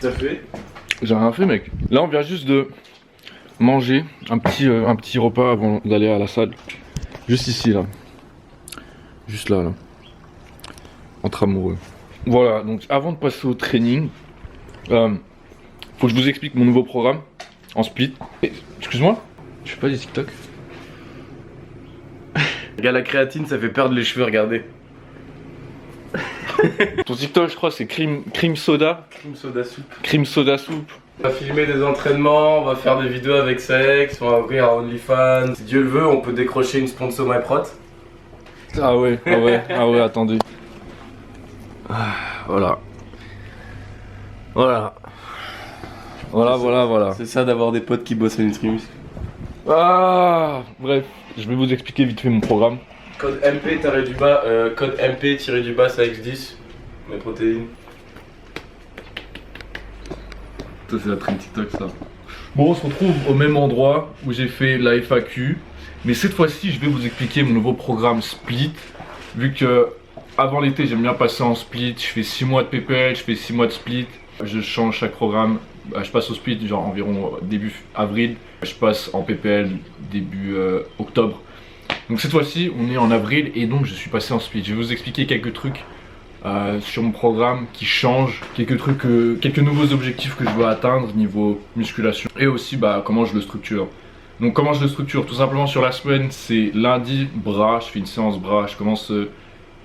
Ça fait? J'ai rien fait, mec. Là, on vient juste de manger un petit repas avant d'aller à la salle. Juste ici, là. Juste là, là. Entre amoureux. Voilà, donc avant de passer au training, faut que je vous explique mon nouveau programme en split. Excuse-moi, je fais pas des TikTok. Regarde, la créatine, ça fait perdre les cheveux, regardez. Ton TikTok, je crois, c'est Cream Soda. Cream soda soup. Cream Soda Soup. On va filmer des entraînements, on va faire des vidéos avec Sex, on va ouvrir un OnlyFans. Si Dieu le veut, on peut décrocher une sponsor MyProt. Ah ouais, attendez. Voilà. Voilà. C'est ça d'avoir des potes qui bossent à Nutrimus. Bref, je vais vous expliquer vite fait mon programme. Code MP-du-bas, code MP-du-bas, ça X10. Mes protéines. Ça c'est la trend TikTok ça. Bon, on se retrouve au même endroit où j'ai fait la FAQ. Mais cette fois-ci, je vais vous expliquer mon nouveau programme Split. Vu que avant l'été, j'aime bien passer en split. Je fais 6 mois de PPL, je fais 6 mois de split. Je change chaque programme. Je passe au split genre environ début avril. Je passe en PPL début octobre. Donc cette fois-ci, on est en avril et donc je suis passé en split. Je vais vous expliquer quelques trucs sur mon programme qui changent, quelques trucs, quelques nouveaux objectifs que je veux atteindre niveau musculation et aussi comment je le structure. Donc comment je le structure? Tout simplement sur la semaine, c'est lundi bras, je fais une séance bras, je commence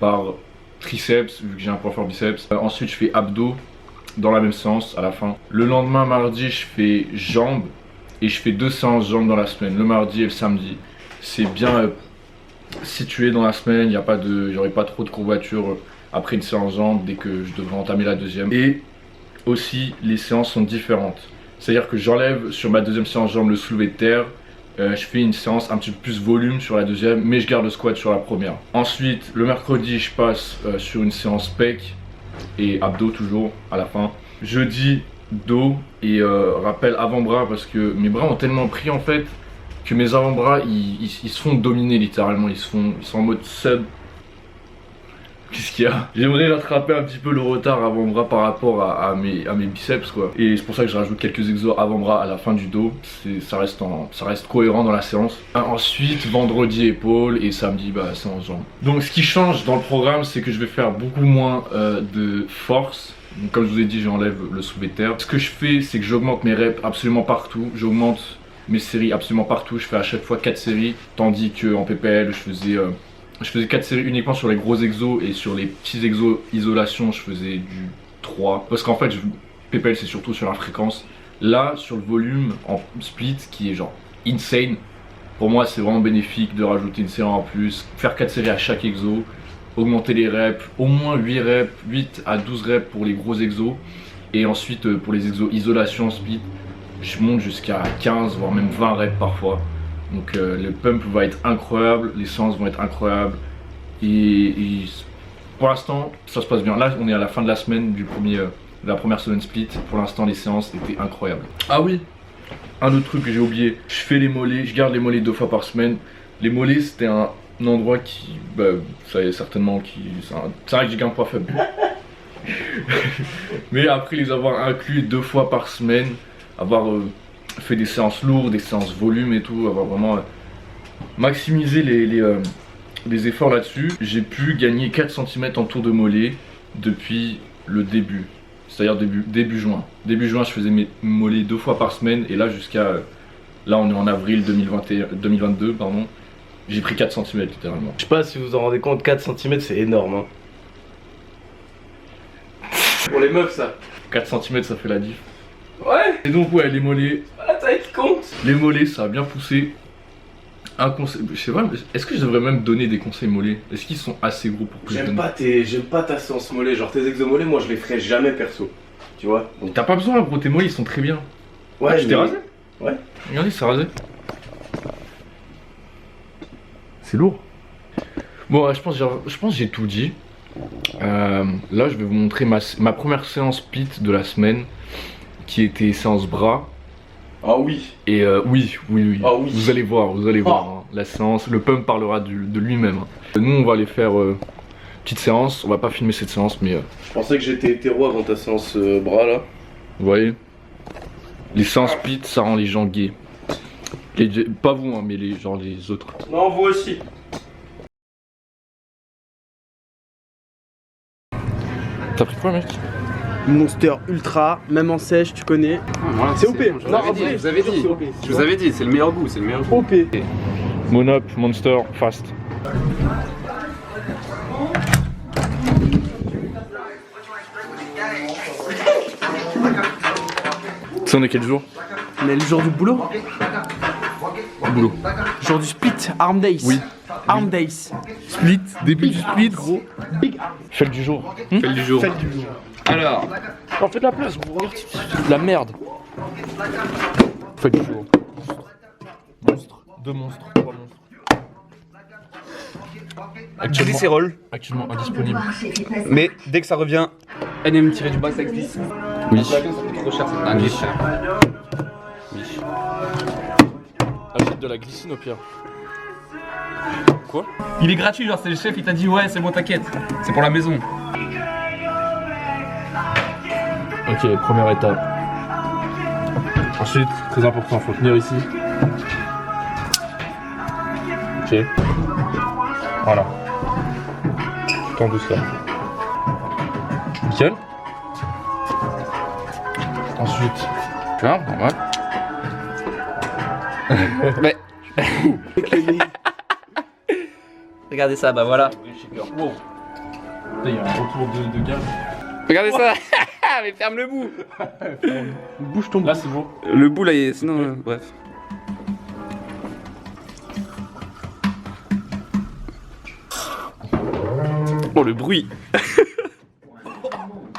par triceps vu que j'ai un point fort biceps. Ensuite je fais abdos dans la même séance à la fin. Le lendemain mardi je fais jambes et je fais 2 séances jambes dans la semaine, le mardi et le samedi. C'est bien situé dans la semaine, j'aurai pas trop de courbatures après une séance jambes dès que je devrais entamer la deuxième. Et aussi les séances sont différentes. C'est-à-dire que j'enlève sur ma deuxième séance jambes le soulevé de terre. Je fais une séance un petit peu plus volume sur la deuxième, mais je garde le squat sur la première. Ensuite, le mercredi, je passe sur une séance pec et abdos toujours à la fin. Jeudi, dos et rappel avant-bras parce que mes bras ont tellement pris en fait que mes avant-bras ils se font dominer littéralement. Ils sont en mode sub. Qu'est-ce qu'il y a? J'aimerais rattraper un petit peu le retard avant-bras par rapport à mes biceps quoi. Et c'est pour ça que je rajoute quelques exos avant-bras à la fin du dos. Ça reste cohérent dans la séance. Ensuite vendredi épaules et samedi séance jambes. Donc ce qui change dans le programme c'est que je vais faire beaucoup moins de force. Donc, comme je vous ai dit j'enlève le soulevé de terre. Ce que je fais c'est que j'augmente mes reps absolument partout. J'augmente mes séries absolument partout. Je fais à chaque fois 4 séries. Tandis qu'en PPL je faisais 4 séries uniquement sur les gros exos et sur les petits exos isolation je faisais du 3. Parce qu'en fait PPL c'est surtout sur la fréquence. Là sur le volume en split qui est genre insane. Pour moi c'est vraiment bénéfique de rajouter une série en plus. Faire 4 séries à chaque exo. Augmenter les reps. Au moins 8 reps, 8 à 12 reps pour les gros exos. Et ensuite pour les exos isolation split je monte jusqu'à 15 voire même 20 reps parfois. Donc le pump va être incroyable, les séances vont être incroyables et pour l'instant ça se passe bien. Là on est à la fin de la semaine de la première semaine split. Pour l'instant les séances étaient incroyables. Ah oui, un autre truc que j'ai oublié, je fais les mollets, je garde les mollets 2 fois par semaine. Les mollets c'était un endroit qui, vous savez certainement, c'est vrai que j'ai qu'un poids faible. Mais après les avoir inclus 2 fois par semaine, avoir fait des séances lourdes, des séances volume et tout, avoir vraiment maximisé les efforts là-dessus. J'ai pu gagner 4 cm en tour de mollet depuis le début, c'est-à-dire début juin. Début juin je faisais mes mollets 2 fois par semaine et là jusqu'à, là on est en avril 2022 pardon, j'ai pris 4 cm littéralement. Je sais pas si vous vous en rendez compte, 4 cm c'est énorme hein. Pour les meufs ça. 4 cm ça fait la diff. Ouais. Et donc ouais les mollets, c'est pas la taille qui compte. Les mollets ça a bien poussé. Un conseil, je sais pas, est-ce que je devrais même donner des conseils mollets? Est-ce qu'ils sont assez gros pour que je donne? J'aime pas ta séance mollet, genre tes exos mollets moi je les ferai jamais perso. Tu vois donc... T'as pas besoin gros, tes mollets ils sont très bien. Ouais, je t'ai rasé. Ouais. Regardez c'est rasé. C'est lourd. Bon je pense que j'ai tout dit. Là je vais vous montrer ma première séance split de la semaine qui était séance bras. Ah oui. Et oui. Ah oui. Vous allez voir, hein. La séance, le pump parlera de lui-même. Nous on va aller faire petite séance, on va pas filmer cette séance mais Je pensais que j'étais hétéro avant ta séance bras là. vous voyez, les séances split ça rend les gens gays. Pas vous hein, mais genre les autres. Non, vous aussi. T'as pris quoi mec? Monster Ultra, même en sèche, tu connais. Voilà, C'est OP. Je vous avais dit, je vous avais dit, c'est le meilleur goût, c'est le meilleur goût. OP. Monop, Monster, Fast. C'est on est quel jour? Mais le jour du boulot. Boulot. Jour du split, Arm Days. Oui. Arm Days. Split, début du split gros. Big Fête du jour. Fête du jour. Fête du jour. Alors, On fait de la place, gros. La merde. Fête du jour. Monstre. 2 monstres, 3 monstres. Actuellement indisponible. mais dès que ça revient, NM-du-bas ça glisse. Oui. Ça coûte trop cher, c'est un glisse. Achète de la glycine au pire. Quoi? Il est gratuit, genre c'est le chef, il t'a dit ouais c'est bon t'inquiète, c'est pour la maison. Ok, première étape. Ensuite, très important, faut tenir ici. Ok. Voilà. Tout en douceur. Nickel. Ensuite. Là, normal. Mais. Regardez ça, bah voilà. Wow. Il y a un retour de gaz. Regardez ça. Mais ferme le bout. Bouge ton. Là c'est bon. Le bout là, il est... sinon, bref. Oh le bruit.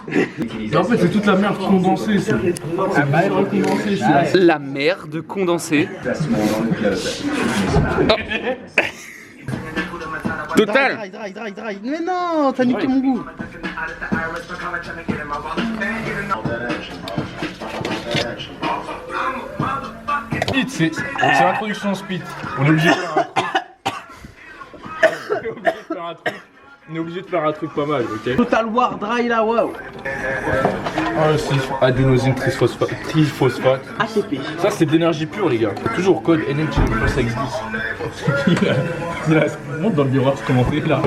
Mais en fait c'est toute la merde condensée. C'est condensée. La merde condensée. Oh. Total. Dry. Mais non, t'as niqué mon goût. Speed, c'est l'introduction speed. On est obligé de faire un truc. On est obligé de faire un truc pas mal, ok? Total War Dry là, wow. Ah si, adénosine triphosphate. ATP. Ça c'est de l'énergie pure les gars. Toujours code NMG plus ça existe. Monte dans le miroir se commenter là.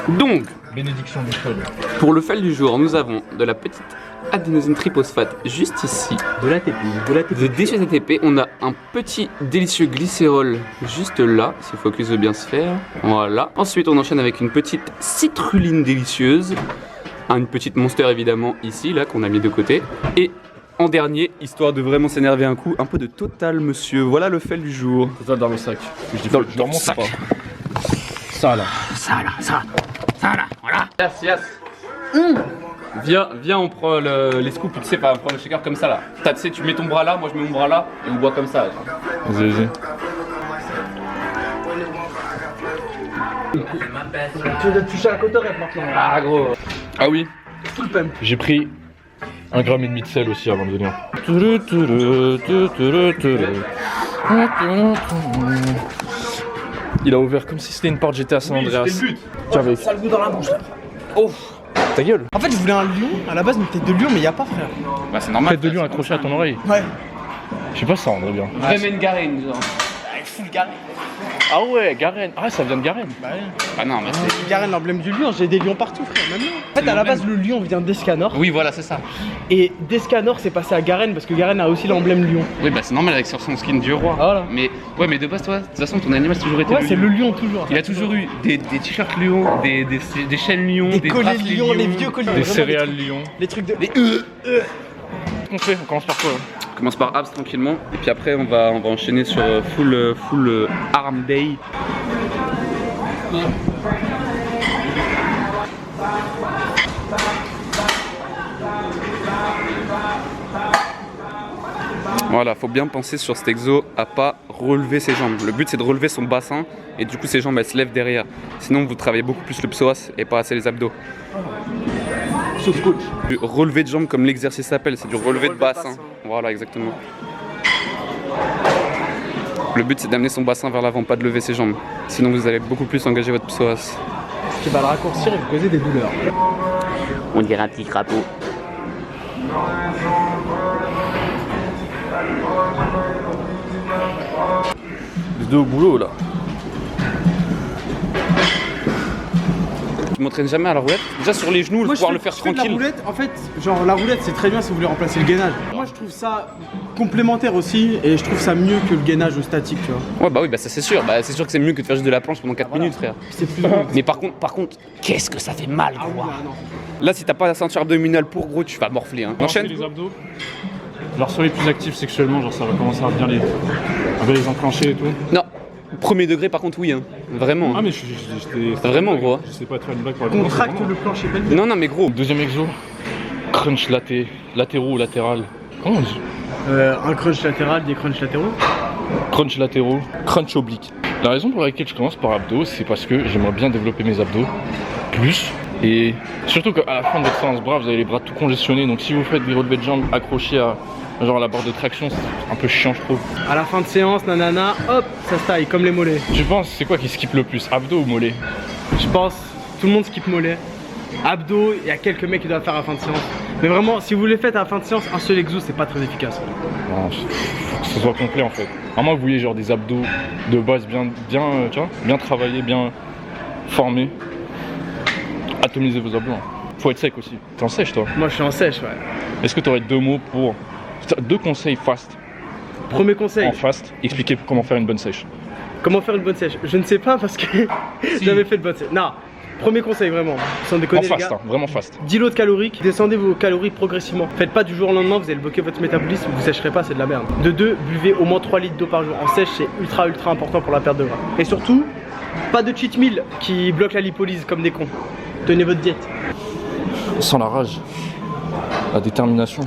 Donc, Bénédiction du code. pour le fel du jour, nous avons de la petite adénosine triphosphate juste ici. De l'ATP. De déchets ATP, on a un petit délicieux glycérol juste là, si le focus veut bien se faire. Voilà. Ensuite, on enchaîne avec une petite citruline délicieuse. Une petite monster évidemment ici, là, qu'on a mis de côté. Et en dernier, histoire de vraiment s'énerver un coup, un peu de Total, monsieur. Voilà le fel du jour. Total dans le sac. Dans le sac. Ça là. Ça là, voilà. Yes. Viens, on prend les scoops, tu sais, on prend le shaker comme ça là. Tu sais, tu mets ton bras là, moi je mets mon bras là, et on boit comme ça. Vas-y. Tu dois toucher à la cotorette maintenant. Ah gros. Ah oui. Full pump. J'ai pris 1,5 g de sel aussi avant de venir. Il a ouvert comme si c'était une porte GTA San Andreas. Ça a le goût dans la bouche là. Oh, ta gueule. En fait, je voulais un lion. À la base, une tête de lion, mais y a pas, frère. Bah c'est normal. Tête de lion accrochée à ton oreille. Ouais. Je sais pas, ça rendrait bien. Vraiment Garenne, genre. Full Garen. Ah ouais, Garen. Ah, ça vient de Garen. Bah ouais. Ah non, mais c'est. Garen, l'emblème du lion. J'ai des lions partout, frère. Même là. En fait, à la base, le lion vient d'Escanor. Oui, voilà, c'est ça. Et d'Escanor, c'est passé à Garen parce que Garen a aussi l'emblème lion. Oui, bah c'est normal avec sur son skin du roi. Voilà. Mais ouais, mais de base, toi, de toute façon, ton animal, c'est toujours été Ouais, c'est le lion toujours. Il a toujours eu des t-shirts lions, des chaînes lions, Des colliers bracelets lions, les vieux colliers. Des Vraiment, céréales lion. Les trucs de. On fait, on commence par quoi là? On commence par abs tranquillement, et puis après, on va enchaîner sur full arm day. Voilà, faut bien penser sur cet exo à pas relever ses jambs. Le but c'est de relever son bassin et du coup ses jambes elles se lèvent derrière. Sinon vous travaillez beaucoup plus le psoas et pas assez les abdos. Sauf coach. Du relevé de jambes comme l'exercice s'appelle, c'est du relevé de bassin. Voilà exactement. Le but c'est d'amener son bassin vers l'avant, pas de lever ses jambes. Sinon vous allez beaucoup plus engager votre psoas. Ce qui va le raccourcir et vous causer des douleurs. On dirait un petit crapaud. Les deux au boulot là. Tu m'entraînes jamais à la roulette. Déjà sur les genoux, pouvoir le faire je fais de tranquille. la roulette, en fait, genre la roulette c'est très bien si vous voulez remplacer le gainage. Moi je trouve ça complémentaire aussi et je trouve ça mieux que le gainage au statique, tu vois. Ouais bah oui, bah ça c'est sûr. Bah c'est sûr que c'est mieux que de faire juste de la planche pendant 4 minutes, frère. C'est plus long. Mais par contre, qu'est-ce que ça fait mal, Ah gros. oui, ah non. Là si t'as pas la ceinture abdominale pour, gros, tu vas morfler. Hein. Enchaîne. Les abdos. Genre soyez plus actifs sexuellement, genre ça va commencer à bien les enclencher et tout. Non. Premier degré par contre oui hein. Vraiment. Ah mais j'étais... Vraiment gros. Hein. Je sais pas faire une blague pour la Contracte le plancher pelvien. Non mais gros. Deuxième exo, crunch latéraux ou latéral. Comment on dit? Un crunch latéral, des crunchs latéraux. Crunch latéraux, crunch oblique. La raison pour laquelle je commence par abdos, c'est parce que j'aimerais bien développer mes abdos plus. Et surtout qu'à la fin de votre séance bras, vous avez les bras tout congestionnés. Donc si vous faites des relevés de jambes accrochés à genre la barre de traction, c'est un peu chiant je trouve. À la fin de séance, nanana, hop, ça se taille comme les mollets. Tu penses c'est quoi qui skip le plus, abdos ou mollets? Je pense, tout le monde skip mollet. Abdos, il y a quelques mecs qui doivent faire à la fin de séance. Mais vraiment, si vous les faites à la fin de séance, un seul exo, c'est pas très efficace. Non, faut que ce soit complet en fait. À moins que vous voyez genre des abdos de base bien tu vois, bien travaillés, bien formés. Atomisez vos abdos. Hein. Faut être sec aussi. T'es en sèche toi? Moi, je suis en sèche, ouais. Est-ce que tu aurais 2 mots pour... 2 conseils fast, Premier conseil, en fast, expliquer comment faire une bonne sèche. comment faire une bonne sèche? Je ne sais pas parce que j'avais fait de bonne sèche. Non, premier conseil vraiment, sans En déconner les fast, gars. hein, vraiment fast. 10 lots de caloriques, descendez vos calories progressivement. Faites pas du jour au lendemain, vous allez bloquer votre métabolisme, vous sécherez pas, c'est de la merde. De 2, buvez au moins 3 litres d'eau par jour. En sèche, c'est ultra important pour la perte de gras. Et surtout, pas de cheat meal qui bloque la lipolyse comme des cons. Tenez votre diète. Sans la rage, la détermination.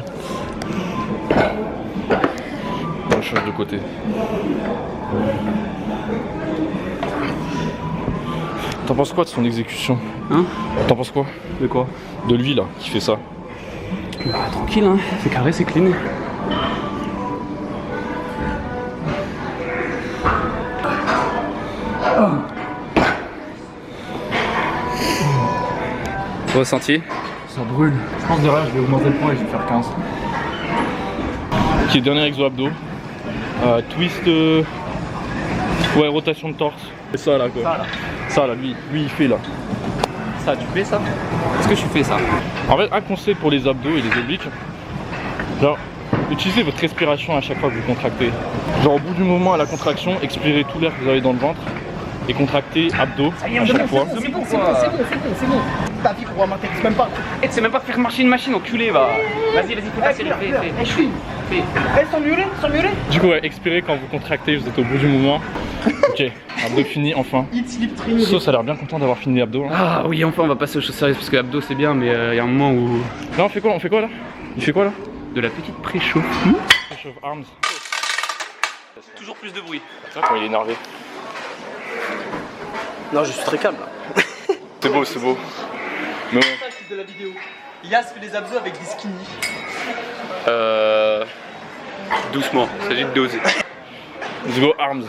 On change de côté. T'en penses quoi de son exécution? Hein? T'en penses quoi? De quoi? De lui là, qui fait ça? Bah tranquille hein, c'est carré, c'est clean. Ressenti? Ça brûle. Je pense derrière je vais augmenter le poids et je vais faire 15. Ok, dernier exo abdos. Twist. Ouais, rotation de torse. C'est ça là quoi. Ça là, lui il fait là. Ça, tu fais ça? Est-ce que tu fais ça? En fait, un conseil pour les abdos et les obliques, genre, utilisez votre respiration à chaque fois que vous contractez. Genre, au bout du moment à la contraction, expirez tout l'air que vous avez dans le ventre et contractez abdos à chaque fois. C'est bon. Ta vie, pour m'intéresse même pas. Eh, tu sais même pas faire marcher une machine, enculé, va. Vas-y, fais passer le fais. Je suis. Fais. Sans muré. Du coup, ouais, expirez quand vous contractez, vous êtes au bout du mouvement. Ok, abdos fini enfin. Sauce a l'air bien content d'avoir fini les abdos. Hein. Ah oui, enfin, on va passer aux choses sérieuses parce que abdos c'est bien, mais il y a un moment où. Là, on fait quoi là? Il fait quoi là? De la petite pré-chauffe. Push of arms. Toujours plus de bruit. C'est vrai quand il est énervé. Non, je suis très calme là. C'est beau. Mais ouais. De la vidéo. Yas fait des abdos avec des skinny. Doucement, il s'agit de doser. Let's go arms.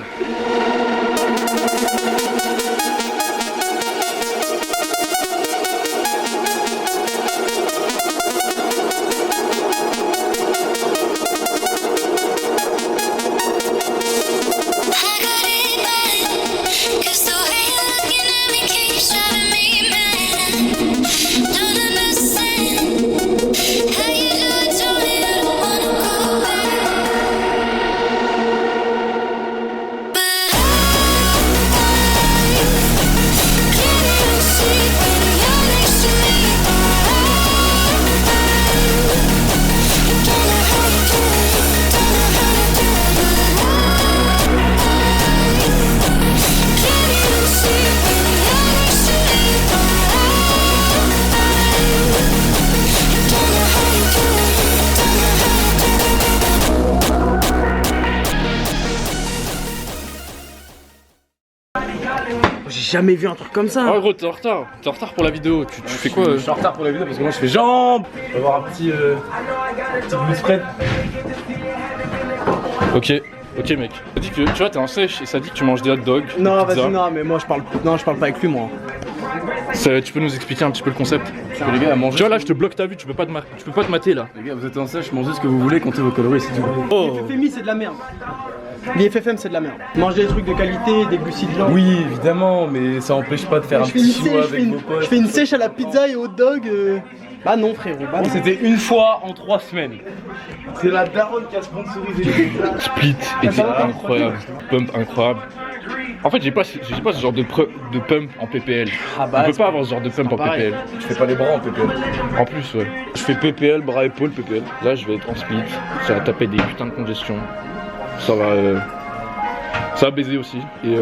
J'ai jamais vu un truc comme ça. Oh gros, t'es en retard. T'es en retard pour la vidéo. Tu fais quoi Je suis en retard pour la vidéo parce que moi je fais jambes. On va avoir un petit glute spread. Ok, Ok mec, ça dit que tu vois t'es en sèche et ça dit que tu manges des hot dogs. Non, des pizzas. vas-y, non, mais moi je parle pas avec lui, moi. Tu peux nous expliquer un petit peu le concept? Les gars, mangez. Tu vois là je te bloque ta vue, tu peux pas te mater là. Les gars, vous êtes en sèche, mangez ce que vous voulez, comptez vos calories, c'est tout. Oh. FFMI, c'est de la merde. L'IFFM, c'est de la merde. Manger des trucs de qualité, des glucides lents. Oui, évidemment, mais ça empêche pas de faire un Je fais une petit chinois sèche, avec vos potes. je fais une sèche à la pizza et au hot dog. Bah non, frérot. Bah non. C'était une fois en 3 semaines. C'est la daronne qui a sponsorisé les pizzas. Split était incroyable, pump incroyable. En fait j'ai pas ce genre de pump en PPL. Ah bah, On peut pas avoir ce genre de pump en pareil. PPL. Je fais pas les bras en PPL. En plus ouais. Je fais PPL, bras épaules, PPL. Là je vais être en split, ça va taper des putains de congestion. Ça va baiser aussi. Et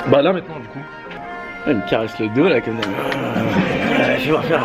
bah là maintenant du coup. Il me caresse le dos là comme ça. Je vais refaire.